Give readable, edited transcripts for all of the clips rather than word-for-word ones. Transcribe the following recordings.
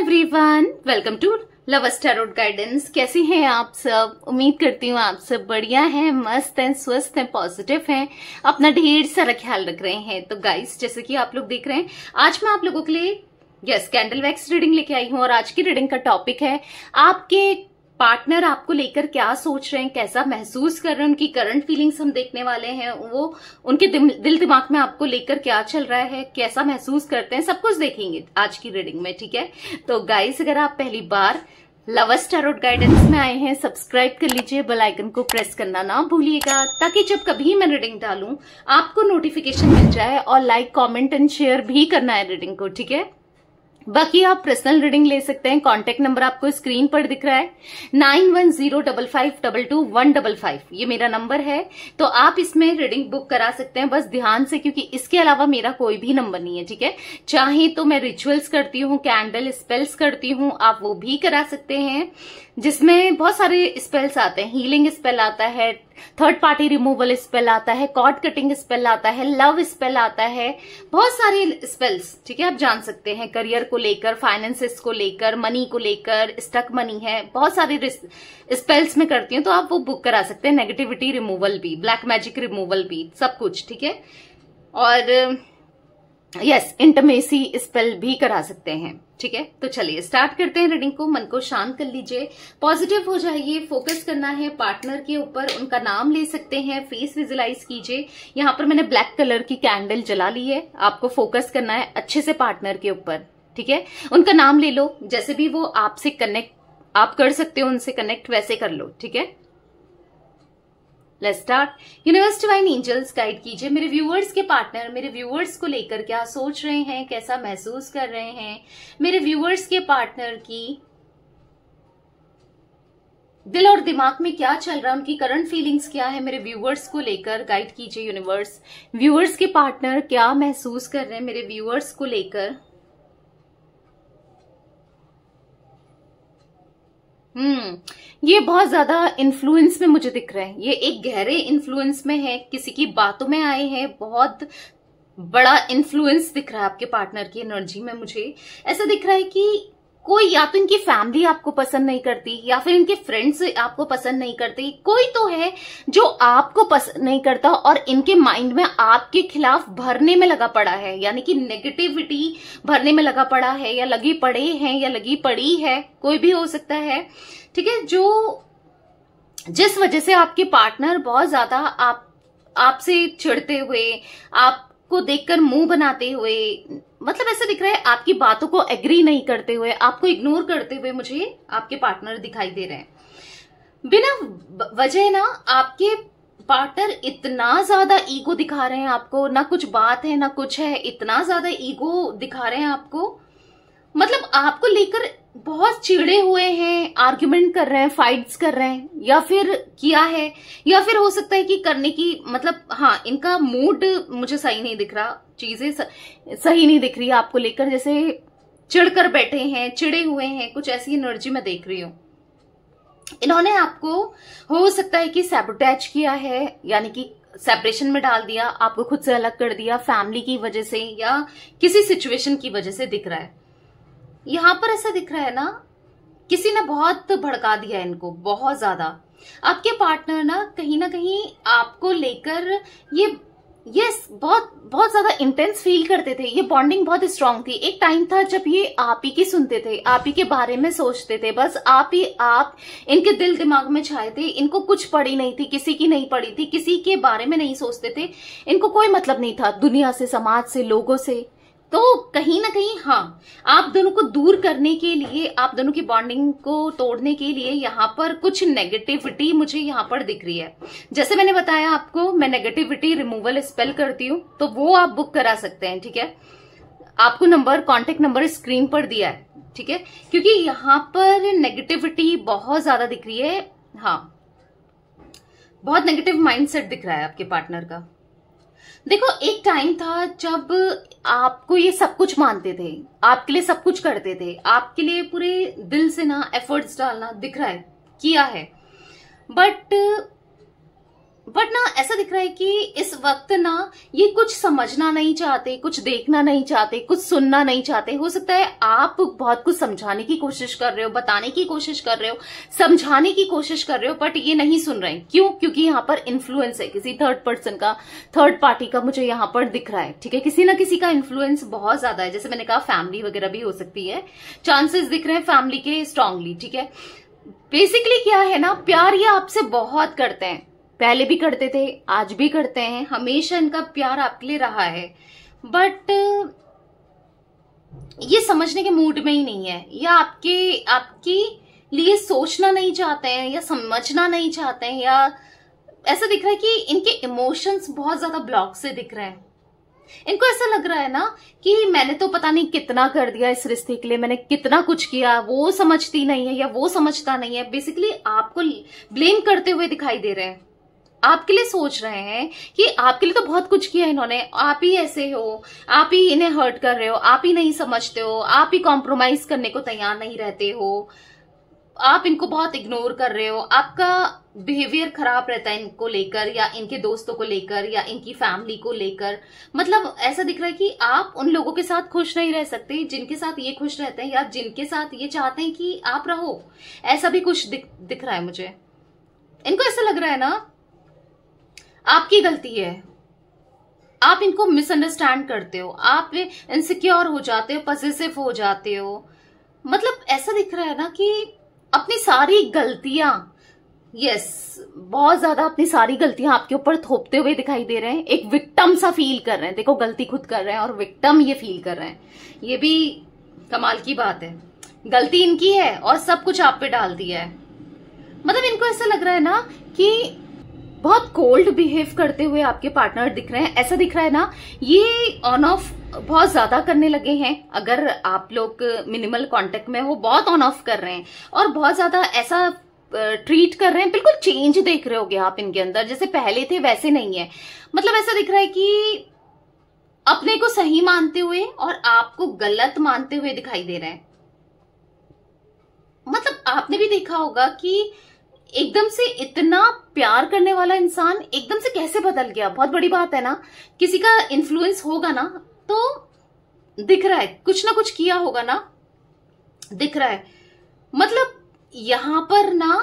Everyone, welcome to lovers tarot guidance. कैसी हैं आप सब? उम्मीद करती हूँ आप सब बढ़िया हैं, मस्त हैं, स्वस्थ हैं, पॉजिटिव हैं, अपना ढेर सारा ख्याल रख रहे हैं। तो गाइस, जैसे कि आप लोग देख रहे हैं, आज मैं आप लोगों के लिए कैंडल वैक्स रीडिंग लेके आई हूँ। और आज की रीडिंग का टॉपिक है आपके पार्टनर आपको लेकर क्या सोच रहे हैं, कैसा महसूस कर रहे हैं, उनकी करंट फीलिंग्स हम देखने वाले हैं। वो उनके दिल दिमाग में आपको लेकर क्या चल रहा है, कैसा महसूस करते हैं, सब कुछ देखेंगे आज की रीडिंग में। ठीक है, तो गाइस, अगर आप पहली बार लवर्स टैरोट गाइडेंस में आए हैं, सब्सक्राइब कर लीजिए, बेल आइकन को प्रेस करना ना भूलिएगा, ताकि जब कभी मैं रीडिंग डालूं आपको नोटिफिकेशन मिल जाए। और लाइक, कमेंट एंड शेयर भी करना है रीडिंग को। ठीक है, बाकी आप पर्सनल रीडिंग ले सकते हैं। कॉन्टेक्ट नंबर आपको स्क्रीन पर दिख रहा है, 9105522155। ये मेरा नंबर है, तो आप इसमें रीडिंग बुक करा सकते हैं। बस ध्यान से, क्योंकि इसके अलावा मेरा कोई भी नंबर नहीं है। ठीक है, चाहे तो मैं रिचुअल्स करती हूँ, कैंडल स्पेल्स करती हूँ, आप वो भी करा सकते हैं, जिसमें बहुत सारे स्पेल्स आते हैं। हीलिंग स्पेल आता है, थर्ड पार्टी रिमूवल स्पेल आता है, कॉर्ड कटिंग स्पेल आता है, लव स्पेल आता है, बहुत सारे स्पेल्स। ठीक है, आप जान सकते हैं, करियर को लेकर, फाइनेंसेस को लेकर, मनी को लेकर, स्टक मनी है, बहुत सारे स्पेल्स में करती हूँ, तो आप वो बुक करा सकते हैं। नेगेटिविटी रिमूवल भी, ब्लैक मैजिक रिमूवल भी, सब कुछ। ठीक है, और इंटिमेसी स्पेल भी करा सकते हैं। ठीक है, तो चलिए स्टार्ट करते हैं रीडिंग को। मन को शांत कर लीजिए, पॉजिटिव हो जाइए, फोकस करना है पार्टनर के ऊपर। उनका नाम ले सकते हैं, फेस विजुलाइज कीजिए। यहाँ पर मैंने ब्लैक कलर की कैंडल जला ली है। आपको फोकस करना है अच्छे से पार्टनर के ऊपर। ठीक है, उनका नाम ले लो, जैसे भी वो आपसे कनेक्ट आप कर सकते हो, उनसे कनेक्ट वैसे कर लो। ठीक है, let's start. Universe divine angels guide कीजिए मेरे व्यूअर्स के पार्टनर मेरे व्यूअर्स को लेकर क्या सोच रहे हैं, कैसा महसूस कर रहे हैं। मेरे व्यूअर्स के पार्टनर की दिल और दिमाग में क्या चल रहा है, उनकी करंट फीलिंग्स क्या है, मेरे व्यूअर्स को लेकर गाइड कीजिए यूनिवर्स। व्यूअर्स के पार्टनर क्या महसूस कर रहे हैं मेरे व्यूअर्स को लेकर। ये बहुत ज्यादा इन्फ्लुएंस में मुझे दिख रहे हैं। ये एक गहरे इन्फ्लुएंस में है, किसी की बातों में आए हैं, बहुत बड़ा इन्फ्लुएंस दिख रहा है आपके पार्टनर की एनर्जी में। मुझे ऐसा दिख रहा है कि कोई, या तो इनकी फैमिली आपको पसंद नहीं करती, या फिर इनके फ्रेंड्स आपको पसंद नहीं करते। कोई तो है जो आपको पसंद नहीं करता और इनके माइंड में आपके खिलाफ भरने में लगा पड़ा है, यानी कि नेगेटिविटी भरने में लगा पड़ा है, या लगी पड़े हैं, या लगी पड़ी है, कोई भी हो सकता है। ठीक है, जो जिस वजह से आपके पार्टनर बहुत ज्यादा आपसे चिढ़ते हुए, आपको देखकर मुंह बनाते हुए, मतलब ऐसा दिख रहा है आपकी बातों को एग्री नहीं करते हुए, आपको इग्नोर करते हुए मुझे आपके पार्टनर दिखाई दे रहे हैं। बिना वजह ना आपके पार्टनर इतना ज्यादा ईगो दिखा रहे हैं आपको, ना कुछ बात है ना कुछ है, इतना ज्यादा ईगो दिखा रहे हैं आपको, मतलब आपको लेकर बहुत चिढ़े हुए हैं, आर्ग्यूमेंट कर रहे हैं, फाइट्स कर रहे हैं, या फिर किया है, या फिर हो सकता है कि करने की, मतलब हाँ, इनका मूड मुझे सही नहीं दिख रहा, चीजें सही नहीं दिख रही है आपको लेकर, जैसे चिढ़कर बैठे हैं, चिढ़े हुए हैं, कुछ ऐसी एनर्जी में देख रही हूं। इन्होंने आपको हो सकता है कि सैबोटेज किया है, यानी कि सेपरेशन में डाल दिया, आपको खुद से अलग कर दिया, फैमिली की वजह से या किसी सिचुएशन की वजह से दिख रहा है। यहां पर ऐसा दिख रहा है ना, किसी ने बहुत भड़का दिया इनको, बहुत ज्यादा। आपके पार्टनर ना कहीं आपको लेकर ये बहुत ज्यादा इंटेंस फील करते थे। ये बॉन्डिंग बहुत स्ट्रांग थी। एक टाइम था जब ये आप ही की सुनते थे, आप ही के बारे में सोचते थे, बस आप इनके दिल दिमाग में छाए थे। इनको कुछ पड़ी नहीं थी, किसी की नहीं पड़ी थी, किसी के बारे में नहीं सोचते थे। इनको कोई मतलब नहीं था दुनिया से, समाज से, लोगों से। तो कहीं ना कहीं हाँ, आप दोनों को दूर करने के लिए, आप दोनों की बॉन्डिंग को तोड़ने के लिए यहाँ पर कुछ नेगेटिविटी मुझे यहाँ पर दिख रही है। जैसे मैंने बताया आपको, मैं नेगेटिविटी रिमूवल स्पेल करती हूँ, तो वो आप बुक करा सकते हैं। ठीक है, आपको नंबर, कॉन्टेक्ट नंबर स्क्रीन पर दिया है। ठीक है, क्योंकि यहाँ पर नेगेटिविटी बहुत ज्यादा दिख रही है। हाँ, बहुत नेगेटिव माइंडसेट दिख रहा है आपके पार्टनर का। देखो, एक टाइम था जब आपको ये सब कुछ मानते थे, आपके लिए सब कुछ करते थे, आपके लिए पूरे दिल से ना एफर्ट्स डालना दिख रहा है, किया है, बट बट ना ऐसा दिख रहा है कि इस वक्त ना ये कुछ समझना नहीं चाहते, कुछ देखना नहीं चाहते, कुछ सुनना नहीं चाहते। हो सकता है आप बहुत कुछ समझाने की कोशिश कर रहे हो, बताने की कोशिश कर रहे हो, समझाने की कोशिश कर रहे हो, बट ये नहीं सुन रहे हैं। क्यों? क्योंकि यहाँ पर इन्फ्लुएंस है किसी थर्ड पर्सन का, थर्ड पार्टी का मुझे यहाँ पर दिख रहा है। ठीक है, किसी ना किसी का इन्फ्लुएंस बहुत ज्यादा है। जैसे मैंने कहा फैमिली वगैरह भी हो सकती है, चांसेस दिख रहे हैं फैमिली के स्ट्रांगली। ठीक है, बेसिकली क्या है ना, प्यार ये आपसे बहुत करते हैं, पहले भी करते थे, आज भी करते हैं, हमेशा इनका प्यार आपके लिए रहा है। बट ये समझने के मूड में ही नहीं है, या आपके लिए सोचना नहीं चाहते हैं, या समझना नहीं चाहते हैं, या ऐसा दिख रहा है कि इनके इमोशंस बहुत ज्यादा ब्लॉक से दिख रहे हैं। इनको ऐसा लग रहा है ना कि मैंने तो पता नहीं कितना कर दिया इस रिश्ते के लिए, मैंने कितना कुछ किया, वो समझती नहीं है या वो समझता नहीं है। बेसिकली आपको ब्लेम करते हुए दिखाई दे रहे हैं, आपके लिए सोच रहे हैं कि आपके लिए तो बहुत कुछ किया इन्होंने, आप ही ऐसे हो, आप ही इन्हें हर्ट कर रहे हो, आप ही नहीं समझते हो, आप ही कॉम्प्रोमाइज करने को तैयार नहीं रहते हो, आप इनको बहुत इग्नोर कर रहे हो, आपका बिहेवियर खराब रहता है इनको लेकर, या इनके दोस्तों को लेकर, या इनकी फैमिली को लेकर। मतलब ऐसा दिख रहा है कि आप उन लोगों के साथ खुश नहीं रह सकते जिनके साथ ये खुश रहते हैं, या जिनके साथ ये चाहते हैं कि आप रहो। ऐसा भी कुछ दिख रहा है मुझे। इनको ऐसा लग रहा है ना आपकी गलती है, आप इनको मिसअंडरस्टैंड करते हो, आप इनसिक्योर हो जाते हो, पॉसेसिव हो जाते हो। मतलब ऐसा दिख रहा है ना कि अपनी सारी गलतियां, बहुत ज्यादा अपनी सारी गलतियां आपके ऊपर थोपते हुए दिखाई दे रहे हैं। एक विक्टिम सा फील कर रहे हैं, देखो गलती खुद कर रहे हैं और विक्टिम ये फील कर रहे हैं। ये भी कमाल की बात है, गलती इनकी है और सब कुछ आप पे डाल दिया है। मतलब इनको ऐसा लग रहा है ना कि बहुत कोल्ड बिहेव करते हुए आपके पार्टनर दिख रहे हैं। ऐसा दिख रहा है ना ये ऑन ऑफ बहुत ज्यादा करने लगे हैं। अगर आप लोग मिनिमल कांटेक्ट में हो, बहुत ऑन ऑफ कर रहे हैं और बहुत ज्यादा ऐसा ट्रीट कर रहे हैं। बिल्कुल चेंज देख रहे होगे आप इनके अंदर, जैसे पहले थे वैसे नहीं है। मतलब ऐसा दिख रहा है कि अपने को सही मानते हुए और आपको गलत मानते हुए दिखाई दे रहे हैं। मतलब आपने भी देखा होगा कि एकदम से इतना प्यार करने वाला इंसान एकदम से कैसे बदल गया। बहुत बड़ी बात है ना, किसी का इन्फ्लुएंस होगा ना तो दिख रहा है, कुछ ना कुछ किया होगा ना, दिख रहा है। मतलब यहां पर ना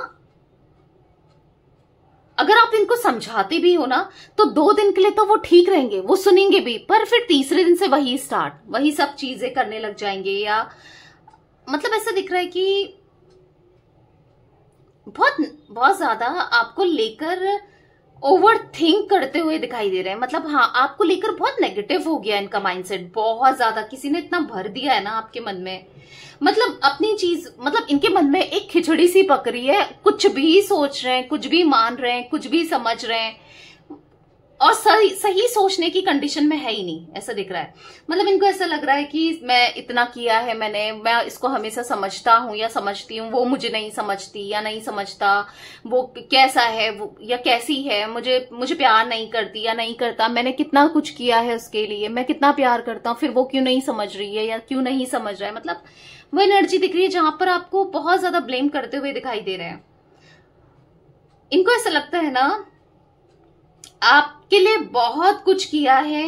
अगर आप इनको समझाते भी हो ना तो 2 दिन के लिए तो वो ठीक रहेंगे, वो सुनेंगे भी, पर फिर तीसरे दिन से वही सब चीजें करने लग जाएंगे। या मतलब ऐसा दिख रहा है कि बहुत ज्यादा आपको लेकर ओवर थिंक करते हुए दिखाई दे रहे हैं। मतलब हाँ, आपको लेकर बहुत नेगेटिव हो गया इनका माइंडसेट, बहुत ज्यादा। किसी ने इतना भर दिया है ना आपके मन में, मतलब अपनी चीज, मतलब इनके मन में एक खिचड़ी सी पक रही है। कुछ भी सोच रहे हैं, कुछ भी मान रहे हैं, कुछ भी समझ रहे हैं, और सही सोचने की कंडीशन में है ही नहीं, ऐसा दिख रहा है। मतलब इनको ऐसा लग रहा है कि मैं इतना किया है, मैं इसको हमेशा समझता हूँ या समझती हूँ, वो मुझे नहीं समझती या नहीं समझता, वो कैसा है वो या कैसी है, मुझे प्यार नहीं करती या नहीं करता, मैंने कितना कुछ किया है उसके लिए, मैं कितना प्यार करता हूँ, फिर वो क्यों नहीं समझ रही है या क्यों नहीं समझ रहा है। मतलब वो एनर्जी दिख रही है जहां पर आपको बहुत ज्यादा ब्लेम करते हुए दिखाई दे रहे हैं। इनको ऐसा लगता है ना आपके लिए बहुत कुछ किया है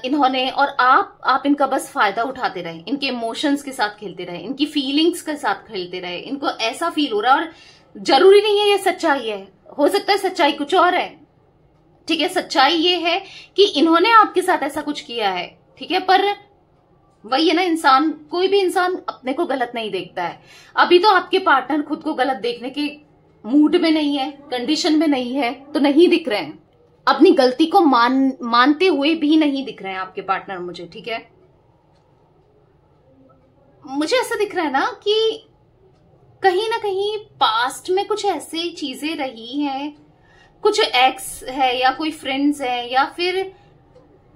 इन्होंने, और आप इनका बस फायदा उठाते रहे, इनके इमोशंस के साथ खेलते रहे, इनकी फीलिंग्स के साथ खेलते रहे। इनको ऐसा फील हो रहा है, और जरूरी नहीं है ये सच्चाई है, हो सकता है सच्चाई कुछ और है। ठीक है, सच्चाई ये है कि इन्होंने आपके साथ ऐसा कुछ किया है। ठीक है, पर वही है ना, इंसान, कोई भी इंसान अपने को गलत नहीं देखता है। अभी तो आपके पार्टनर खुद को गलत देखने के मूड में नहीं है, कंडीशन में नहीं है, तो नहीं दिख रहे हैं, अपनी गलती को मानते हुए भी नहीं दिख रहे हैं आपके पार्टनर मुझे। ठीक है, मुझे ऐसा दिख रहा है ना कि कहीं ना कहीं पास्ट में कुछ ऐसी चीजें रही हैं, कुछ एक्स है या कोई फ्रेंड्स है, या फिर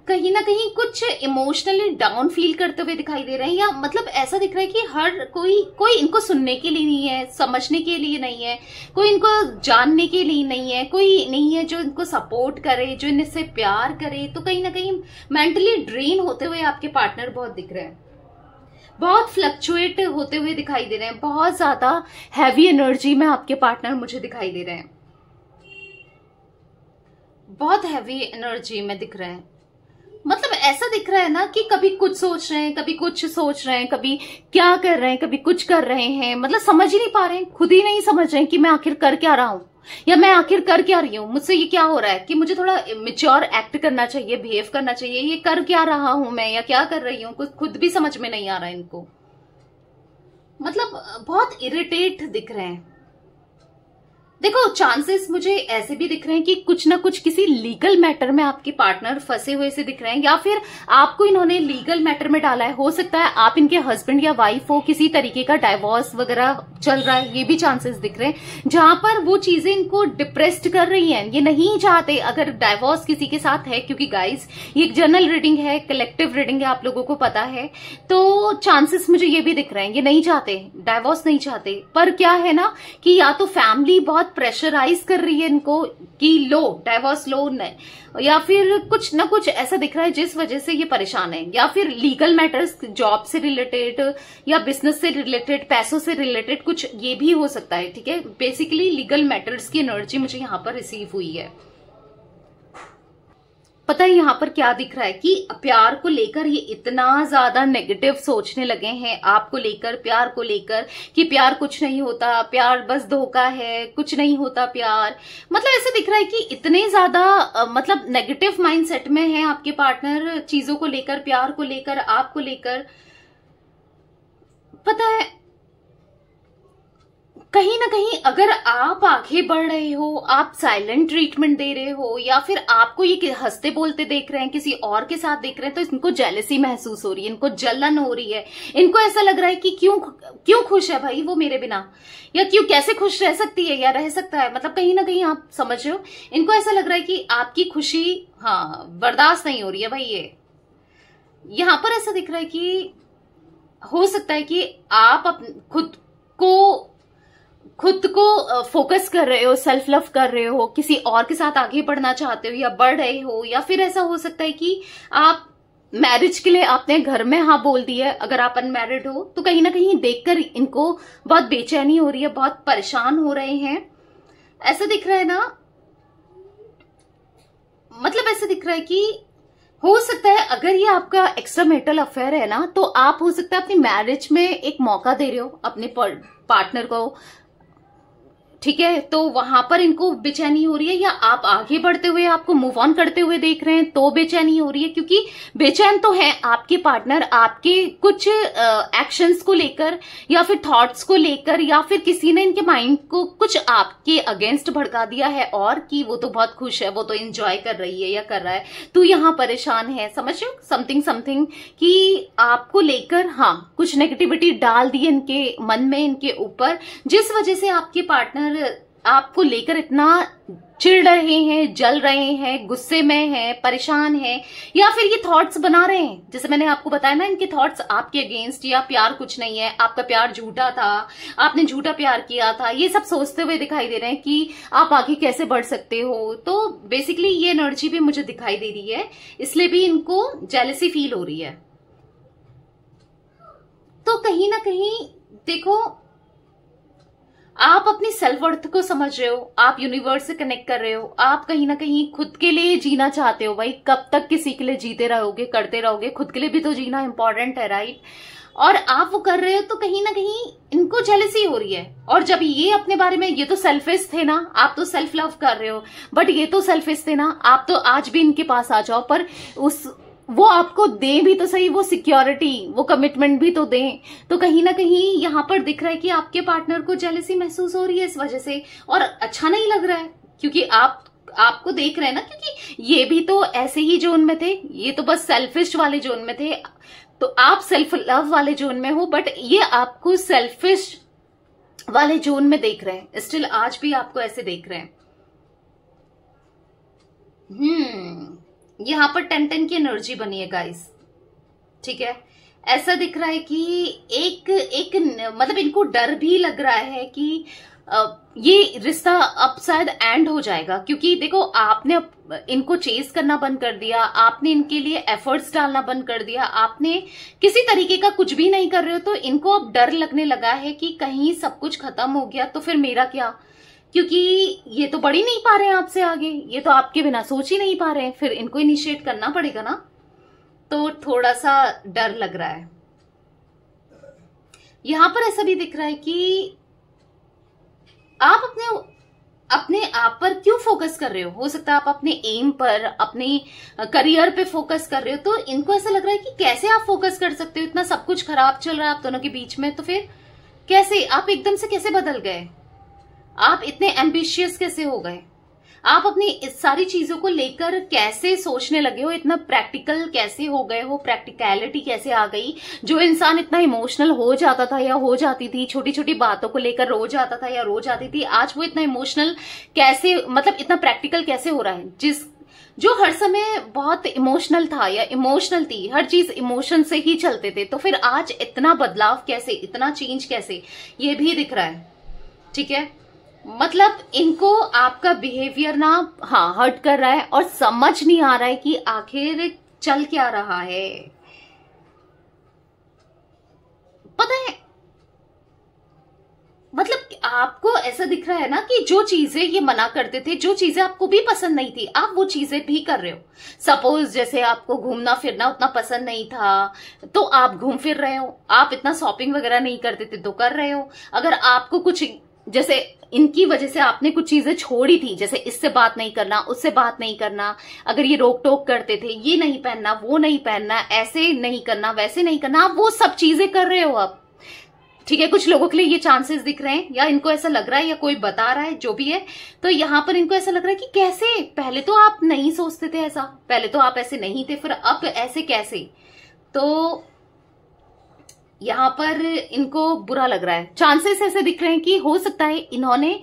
कहीं ना कहीं कुछ इमोशनली डाउन फील करते हुए दिखाई दे रहे हैं। या मतलब ऐसा दिख रहा है कि हर कोई इनको सुनने के लिए नहीं है, समझने के लिए नहीं है, कोई इनको जानने के लिए नहीं है, कोई नहीं है जो इनको सपोर्ट करे, जो इनसे प्यार करे। तो कहीं ना कहीं मेंटली ड्रेन होते हुए आपके पार्टनर बहुत दिख रहे हैं, बहुत फ्लक्चुएट होते हुए दिखाई दे रहे हैं, बहुत ज्यादा हैवी एनर्जी में आपके पार्टनर मुझे दिखाई दे रहे हैं। बहुत हैवी एनर्जी में दिख रहे हैं। मतलब ऐसा दिख रहा है ना कि कभी कुछ सोच रहे हैं, कभी कुछ सोच रहे हैं, कभी क्या कर रहे हैं, कभी कुछ कर रहे हैं। मतलब समझ ही नहीं पा रहे हैं, खुद ही नहीं समझ रहे हैं कि मैं आखिर कर क्या रहा हूं, या मैं आखिर कर क्या रही हूं। मुझसे ये क्या हो रहा है कि मुझे थोड़ा मेच्योर एक्ट करना चाहिए, बिहेव करना चाहिए। ये कर क्या रहा हूं मैं, या क्या कर रही हूं, कुछ खुद भी समझ में नहीं आ रहा है इनको। मतलब बहुत इरिटेट दिख रहे हैं। देखो, चांसेस मुझे ऐसे भी दिख रहे हैं कि कुछ ना कुछ किसी लीगल मैटर में आपके पार्टनर फंसे हुए से दिख रहे हैं, या फिर आपको इन्होंने लीगल मैटर में डाला है। हो सकता है आप इनके हस्बैंड या वाइफ हो, किसी तरीके का डाइवोर्स वगैरह चल रहा है, ये भी चांसेस दिख रहे हैं, जहां पर वो चीजें इनको डिप्रेस्ड कर रही हैं। ये नहीं चाहते अगर डाइवोर्स किसी के साथ है, क्योंकि गाइज ये एक जनरल रीडिंग है, कलेक्टिव रीडिंग है, आप लोगों को पता है। तो चांसेस मुझे ये भी दिख रहे हैं, ये नहीं चाहते, डाइवोर्स नहीं चाहते। पर क्या है ना कि या तो फैमिली बहुत प्रेशराइज कर रही है इनको कि लो, डाइवोर्स लो, या फिर कुछ ना कुछ ऐसा दिख रहा है जिस वजह से ये परेशान है, या फिर लीगल मैटर्स, जॉब से रिलेटेड या बिजनेस से रिलेटेड, पैसों से रिलेटेड कुछ, ये भी हो सकता है। ठीक है, बेसिकली लीगल मैटर्स की एनर्जी मुझे यहां पर रिसीव हुई है। पता है यहाँ पर क्या दिख रहा है कि प्यार को लेकर ये इतना ज्यादा नेगेटिव सोचने लगे हैं, आपको लेकर, प्यार को लेकर, कि प्यार कुछ नहीं होता, प्यार बस धोखा है, कुछ नहीं होता प्यार। मतलब ऐसे दिख रहा है कि इतने ज्यादा मतलब नेगेटिव माइंडसेट में है आपके पार्टनर, चीजों को लेकर, प्यार को लेकर, आपको लेकर। पता है कहीं ना कहीं अगर आप आगे बढ़ रहे हो, आप साइलेंट ट्रीटमेंट दे रहे हो, या फिर आपको ये हंसते बोलते देख रहे हैं, किसी और के साथ देख रहे हैं, तो इनको जेलसी महसूस हो रही है, इनको जलन हो रही है। इनको ऐसा लग रहा है कि क्यों खुश है भाई वो मेरे बिना, या क्यों, कैसे खुश रह सकती है या रह सकता है। मतलब कहीं ना कहीं आप समझ रहे हो, इनको ऐसा लग रहा है कि आपकी खुशी बर्दाश्त नहीं हो रही है भाई। ये यहां पर ऐसा दिख रहा है कि हो सकता है कि आप खुद को फोकस कर रहे हो, सेल्फ लव कर रहे हो, किसी और के साथ आगे बढ़ना चाहते हो या बढ़ रहे हो, या फिर ऐसा हो सकता है कि आप मैरिज के लिए आपने घर में हाँ बोल दिया है। अगर आप अनमैरिड हो तो कहीं ना कहीं देखकर इनको बहुत बेचैनी हो रही है, बहुत परेशान हो रहे हैं। ऐसा दिख रहा है ना, मतलब ऐसा दिख रहा है कि हो सकता है अगर ये आपका एक्स्ट्रा मैरिटल अफेयर है ना, तो आप हो सकता है अपनी मैरिज में एक मौका दे रहे हो अपने पार्टनर को। ठीक है, तो वहां पर इनको बेचैनी हो रही है, या आप आगे बढ़ते हुए आपको मूव ऑन करते हुए देख रहे हैं तो बेचैनी हो रही है। क्योंकि बेचैन तो है आपके पार्टनर आपके कुछ एक्शंस को लेकर, या फिर थॉट्स को लेकर, या फिर किसी ने इनके माइंड को कुछ आपके अगेंस्ट भड़का दिया है, और कि वो तो बहुत खुश है, वो तो एंजॉय कर रही है या कर रहा है, तो यहाँ परेशान है। समझ रहे हो, समथिंग कि आपको लेकर कुछ नेगेटिविटी डाल दी इनके मन में, इनके ऊपर, जिस वजह से आपके पार्टनर आपको लेकर इतना चिढ़ रहे हैं, जल रहे हैं, गुस्से में हैं, परेशान हैं, या फिर ये थॉट्स बना रहे हैं। जैसे मैंने आपको बताया ना, इनके थॉट्स आपके अगेंस्ट, या प्यार कुछ नहीं है, आपका प्यार झूठा था, आपने झूठा प्यार किया था, ये सब सोचते हुए दिखाई दे रहे हैं कि आप आगे कैसे बढ़ सकते हो। तो बेसिकली ये एनर्जी भी मुझे दिखाई दे रही है, इसलिए भी इनको जेलसी फील हो रही है। तो कहीं ना कहीं देखो, आप अपनी सेल्फ वर्थ को समझ रहे हो, आप यूनिवर्स से कनेक्ट कर रहे हो, आप कहीं ना कहीं खुद के लिए जीना चाहते हो। भाई कब तक किसी के लिए जीते रहोगे, करते रहोगे, खुद के लिए भी तो जीना इंपॉर्टेंट है, राइट। और आप वो कर रहे हो तो कहीं ना कहीं इनको जेलसी हो रही है। और जब ये अपने बारे में, ये तो सेल्फिश थे ना, आप तो सेल्फ लव कर रहे हो, बट ये तो सेल्फिश थे ना, आप तो आज भी इनके पास आ जाओ, पर वो आपको दें भी तो सही, वो सिक्योरिटी, वो कमिटमेंट भी तो दें। तो कहीं ना कहीं यहां पर दिख रहा है कि आपके पार्टनर को जेलसी महसूस हो रही है इस वजह से, और अच्छा नहीं लग रहा है, क्योंकि आपको देख रहे हैं ना, क्योंकि ये भी तो ऐसे ही जोन में थे, ये तो बस सेल्फिश वाले जोन में थे, तो आप सेल्फ लव वाले जोन में हो, बट ये आपको सेल्फिश वाले जोन में देख रहे हैं, स्टिल आज भी आपको ऐसे देख रहे हैं। यहां पर 10-10 की एनर्जी बनी है गाइस। ठीक है, ऐसा दिख रहा है कि एक मतलब इनको डर भी लग रहा है कि ये रिश्ता अब शायद एंड हो जाएगा, क्योंकि देखो आपने इनको चेस करना बंद कर दिया, आपने इनके लिए एफर्ट्स डालना बंद कर दिया, आपने किसी तरीके का कुछ भी नहीं कर रहे हो, तो इनको अब डर लगने लगा है कि कहीं सब कुछ खत्म हो गया तो फिर मेरा क्या, क्योंकि ये तो बढ़ ही नहीं पा रहे हैं आपसे आगे, ये तो आपके बिना सोच ही नहीं पा रहे हैं, फिर इनको इनिशिएट करना पड़ेगा ना, तो थोड़ा सा डर लग रहा है। यहां पर ऐसा भी दिख रहा है कि आप अपने आप पर क्यों फोकस कर रहे हो सकता है आप अपने एम पर, अपने करियर पे फोकस कर रहे हो, तो इनको ऐसा लग रहा है कि कैसे आप फोकस कर सकते हो, इतना सब कुछ खराब चल रहा है आप दोनों के बीच में, तो फिर कैसे आप एकदम से कैसे बदल गए, आप इतने एम्बिशियस कैसे हो गए, आप अपनी इस सारी चीजों को लेकर कैसे सोचने लगे हो, इतना प्रैक्टिकल कैसे हो गए हो, प्रैक्टिकलिटी कैसे आ गई। जो इंसान इतना इमोशनल हो जाता था या हो जाती थी, छोटी छोटी बातों को लेकर रो जाता था या रो जाती थी, आज वो इतना इमोशनल कैसे, मतलब इतना प्रैक्टिकल कैसे हो रहा है। जो हर समय बहुत इमोशनल था या इमोशनल थी, हर चीज इमोशन से ही चलते थे, तो फिर आज इतना बदलाव कैसे, इतना चेंज कैसे, ये भी दिख रहा है। ठीक है, मतलब इनको आपका बिहेवियर ना हर्ट कर रहा है और समझ नहीं आ रहा है कि आखिर चल क्या रहा है। पता है, मतलब आपको ऐसा दिख रहा है ना कि जो चीजें ये मना करते थे, जो चीजें आपको भी पसंद नहीं थी, आप वो चीजें भी कर रहे हो। सपोज जैसे आपको घूमना फिरना उतना पसंद नहीं था, तो आप घूम फिर रहे हो। आप इतना शॉपिंग वगैरह नहीं करते थे, तो कर रहे हो। अगर आपको कुछ, जैसे इनकी वजह से आपने कुछ चीजें छोड़ी थी, जैसे इससे बात नहीं करना, उससे बात नहीं करना, अगर ये रोक टोक करते थे, ये नहीं पहनना, वो नहीं पहनना, ऐसे नहीं करना, वैसे नहीं करना, आप वो सब चीजें कर रहे हो अब। ठीक है, कुछ लोगों के लिए ये चांसेस दिख रहे हैं, या इनको ऐसा लग रहा है, या कोई बता रहा है, जो भी है, तो यहां पर इनको ऐसा लग रहा है कि कैसे, पहले तो आप नहीं सोचते थे ऐसा, पहले तो आप ऐसे नहीं थे, फिर अब ऐसे कैसे। तो यहां पर इनको बुरा लग रहा है। चांसेस ऐसे दिख रहे हैं कि हो सकता है इन्होंने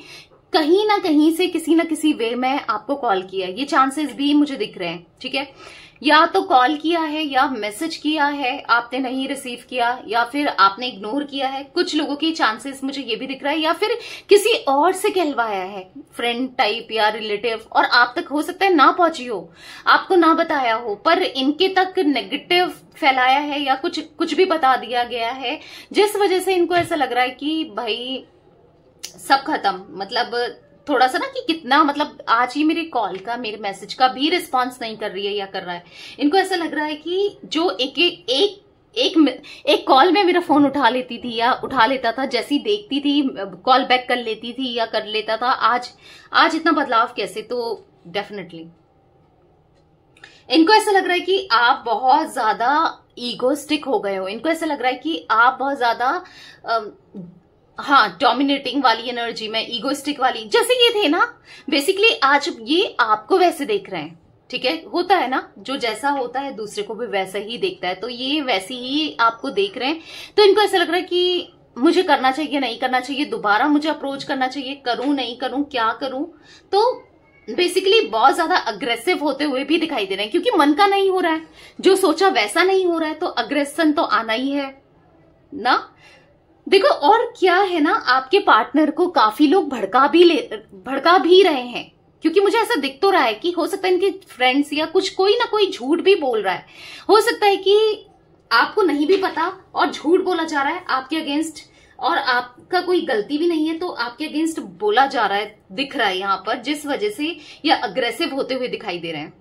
कहीं ना कहीं से किसी ना किसी वे में आपको कॉल किया है, ये चांसेस भी मुझे दिख रहे हैं। ठीक है, या तो कॉल किया है, या मैसेज किया है, आपने नहीं रिसीव किया, या फिर आपने इग्नोर किया है। कुछ लोगों की चांसेस मुझे ये भी दिख रहा है, या फिर किसी और से कहलवाया है, फ्रेंड टाइप या रिलेटिव, और आप तक हो सकता है ना पहुंची हो, आपको ना बताया हो, पर इनके तक नेगेटिव फैलाया है, या कुछ भी बता दिया गया है, जिस वजह से इनको ऐसा लग रहा है कि भाई सब खत्म। मतलब थोड़ा सा ना कि कितना, मतलब आज ही मेरे कॉल का, मेरे मैसेज का भी रिस्पांस नहीं कर रही है या कर रहा है। इनको ऐसा लग रहा है कि जो एक कॉल में मेरा फोन उठा लेती थी या उठा लेता था, जैसी देखती थी कॉल बैक कर लेती थी या कर लेता था, आज इतना बदलाव कैसे। तो डेफिनेटली इनको ऐसा लग रहा है कि आप बहुत ज्यादा ईगोस्टिक हो गए हो। इनको ऐसा लग रहा है कि आप बहुत ज्यादा डोमिनेटिंग वाली एनर्जी में, ईगोस्टिक वाली, जैसे ये थे ना बेसिकली, आज ये आपको वैसे देख रहे हैं। ठीक है, होता है ना, जो जैसा होता है दूसरे को भी वैसा ही देखता है, तो ये वैसे ही आपको देख रहे हैं। तो इनको ऐसा लग रहा है कि मुझे करना चाहिए, नहीं करना चाहिए, दोबारा मुझे अप्रोच करना चाहिए, करूं नहीं करूं, क्या करूं। तो बेसिकली बहुत ज्यादा अग्रेसिव होते हुए भी दिखाई दे रहे हैं, क्योंकि मन का नहीं हो रहा है, जो सोचा वैसा नहीं हो रहा है, तो अग्रेशन तो आना ही है ना। देखो, और क्या है ना, आपके पार्टनर को काफी लोग भड़का भी रहे हैं, क्योंकि मुझे ऐसा दिख तो रहा है कि हो सकता है इनके फ्रेंड्स या कोई ना कोई झूठ भी बोल रहा है। हो सकता है कि आपको नहीं भी पता और झूठ बोला जा रहा है आपके अगेंस्ट, और आपका कोई गलती भी नहीं है, तो आपके अगेंस्ट बोला जा रहा है, दिख रहा है यहां पर, जिस वजह से ये अग्रेसिव होते हुए दिखाई दे रहे हैं।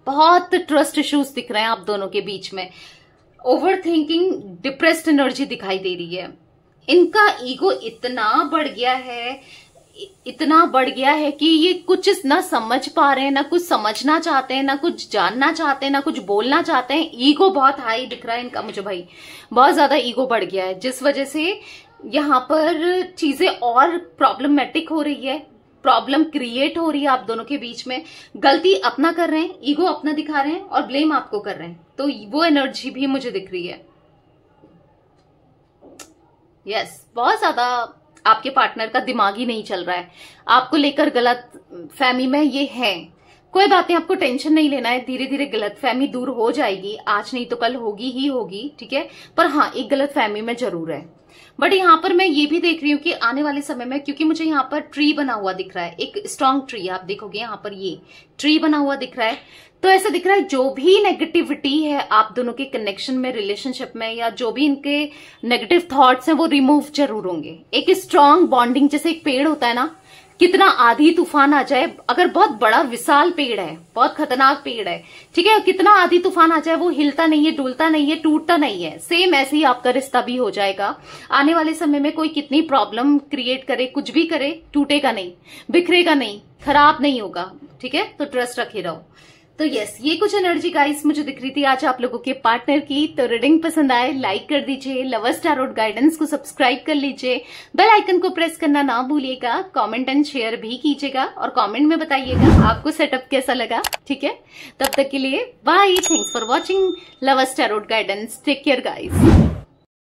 बहुत ट्रस्ट इश्यूज दिख रहे हैं आप दोनों के बीच में। ओवर थिंकिंग, डिप्रेस्ड एनर्जी दिखाई दे रही है। इनका ईगो इतना बढ़ गया है कि ये कुछ ना समझ पा रहे हैं, ना कुछ समझना चाहते हैं, ना कुछ जानना चाहते हैं, ना कुछ बोलना चाहते हैं। ईगो बहुत हाई दिख रहा है इनका मुझे भाई, बहुत ज्यादा ईगो बढ़ गया है, जिस वजह से यहाँ पर चीजें और प्रॉब्लमेटिक हो रही है, प्रॉब्लम क्रिएट हो रही है आप दोनों के बीच में। गलती अपना कर रहे हैं, ईगो अपना दिखा रहे हैं और ब्लेम आपको कर रहे हैं, तो वो एनर्जी भी मुझे दिख रही है। यस, बहुत ज्यादा आपके पार्टनर का दिमाग ही नहीं चल रहा है, आपको लेकर गलत फहमी में ये है। कोई बात नहीं, आपको टेंशन नहीं लेना है, धीरे धीरे गलतफहमी दूर हो जाएगी, आज नहीं तो कल होगी ही होगी, ठीक है। पर हाँ, एक गलतफहमी में जरूर है। बट यहाँ पर मैं ये भी देख रही हूँ कि आने वाले समय में, क्योंकि मुझे यहाँ पर ट्री बना हुआ दिख रहा है, एक स्ट्रॉन्ग ट्री, आप देखोगे यहाँ पर ये ट्री बना हुआ दिख रहा है, तो ऐसा दिख रहा है जो भी नेगेटिविटी है आप दोनों के कनेक्शन में, रिलेशनशिप में, या जो भी इनके नेगेटिव थॉट्स हैं वो रिमूव जरूर होंगे। एक स्ट्रॉन्ग बॉन्डिंग, जैसे एक पेड़ होता है ना, कितना आधी तूफान आ जाए, अगर बहुत बड़ा विशाल पेड़ है, बहुत खतरनाक पेड़ है, ठीक है, कितना आधी तूफान आ जाए वो हिलता नहीं है, डुलता नहीं है, टूटता नहीं है। सेम ऐसे ही आपका रिश्ता भी हो जाएगा। आने वाले समय में कोई कितनी प्रॉब्लम क्रिएट करे, कुछ भी करे, टूटेगा नहीं, बिखरेगा नहीं, खराब नहीं होगा, ठीक है। तो ट्रस्ट रखे रहो। तो यस, ये कुछ एनर्जी गाइस मुझे दिख रही थी आज आप लोगों के पार्टनर की। तो रीडिंग पसंद आए लाइक कर दीजिए, लवर्स टैरोट गाइडेंस को सब्सक्राइब कर लीजिए, बेल आइकन को प्रेस करना ना भूलिएगा, कमेंट एंड शेयर भी कीजिएगा और कमेंट में बताइएगा आपको सेटअप कैसा लगा, ठीक है। तब तक के लिए bye, thanks for watching lovers tarot guidance, take care guys.